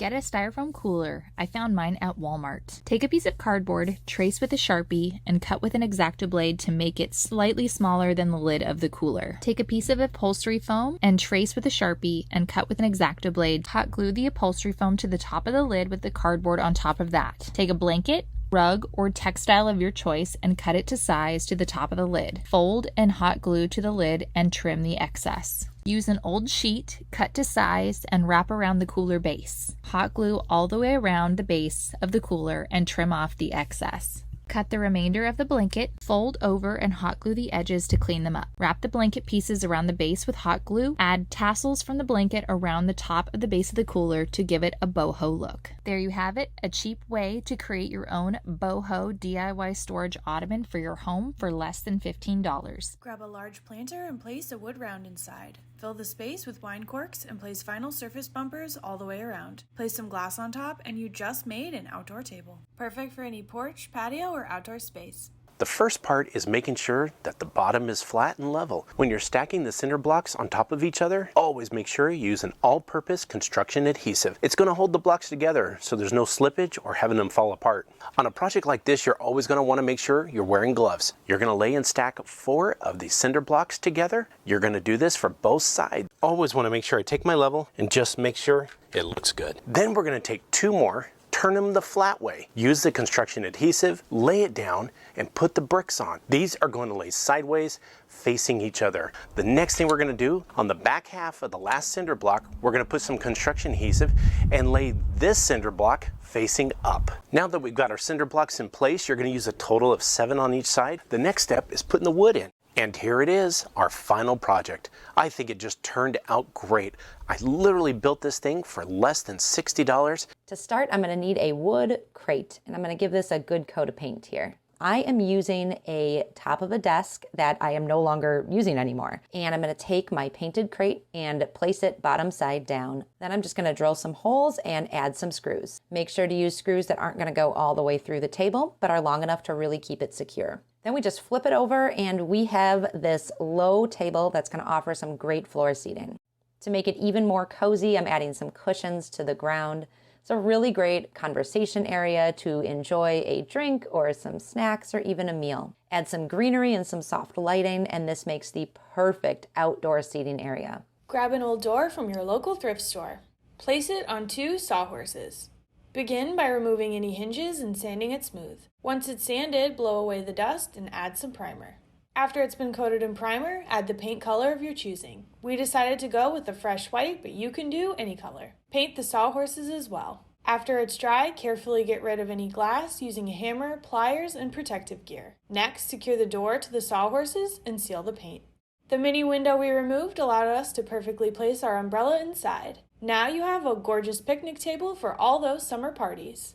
Get a styrofoam cooler. I found mine at Walmart. Take a piece of cardboard, trace with a Sharpie, and cut with an X-Acto blade to make it slightly smaller than the lid of the cooler. Take a piece of upholstery foam and trace with a Sharpie and cut with an X-Acto blade. Hot glue the upholstery foam to the top of the lid with the cardboard on top of that. Take a blanket, rug, or textile of your choice and cut it to size to the top of the lid. Fold and hot glue to the lid and trim the excess. Use an old sheet, cut to size, and wrap around the cooler base. Hot glue all the way around the base of the cooler and trim off the excess. Cut the remainder of the blanket, fold over, and hot glue the edges to clean them up. Wrap the blanket pieces around the base with hot glue. Add tassels from the blanket around the top of the base of the cooler to give it a boho look. There you have it, a cheap way to create your own boho DIY storage ottoman for your home for less than $15. Grab a large planter and place a wood round inside. Fill the space with wine corks and place vinyl surface bumpers all the way around. Place some glass on top and you just made an outdoor table. Perfect for any porch, patio, or outdoor space. The first part is making sure that the bottom is flat and level. When you're stacking the cinder blocks on top of each other, always make sure you use an all-purpose construction adhesive. It's going to hold the blocks together so there's no slippage or having them fall apart. On a project like this, you're always going to want to make sure you're wearing gloves. You're going to lay and stack 4 of these cinder blocks together. You're going to do this for both sides. Always want to make sure I take my level and just make sure it looks good. Then we're going to take 2 more, turn them the flat way. Use the construction adhesive, lay it down, and put the bricks on. These are going to lay sideways, facing each other. The next thing we're going to do, on the back half of the last cinder block, we're going to put some construction adhesive and lay this cinder block facing up. Now that we've got our cinder blocks in place, you're going to use a total of 7 on each side. The next step is putting the wood in. And here it is, our final project. I think it just turned out great. I literally built this thing for less than $60. To start, I'm going to need a wood crate, and I'm going to give this a good coat of paint here. I am using a top of a desk that I am no longer using anymore. And I'm going to take my painted crate and place it bottom side down. Then I'm just going to drill some holes and add some screws. Make sure to use screws that aren't going to go all the way through the table, but are long enough to really keep it secure. Then we just flip it over and we have this low table that's going to offer some great floor seating. To make it even more cozy, I'm adding some cushions to the ground. It's a really great conversation area to enjoy a drink or some snacks or even a meal. Add some greenery and some soft lighting, and this makes the perfect outdoor seating area. Grab an old door from your local thrift store. Place it on 2 sawhorses. Begin by removing any hinges and sanding it smooth. Once it's sanded, blow away the dust and add some primer. After it's been coated in primer, add the paint color of your choosing. We decided to go with the fresh white, but you can do any color. Paint the sawhorses as well. After it's dry, carefully get rid of any glass using a hammer, pliers, and protective gear. Next, secure the door to the sawhorses and seal the paint. The mini window we removed allowed us to perfectly place our umbrella inside. Now you have a gorgeous picnic table for all those summer parties.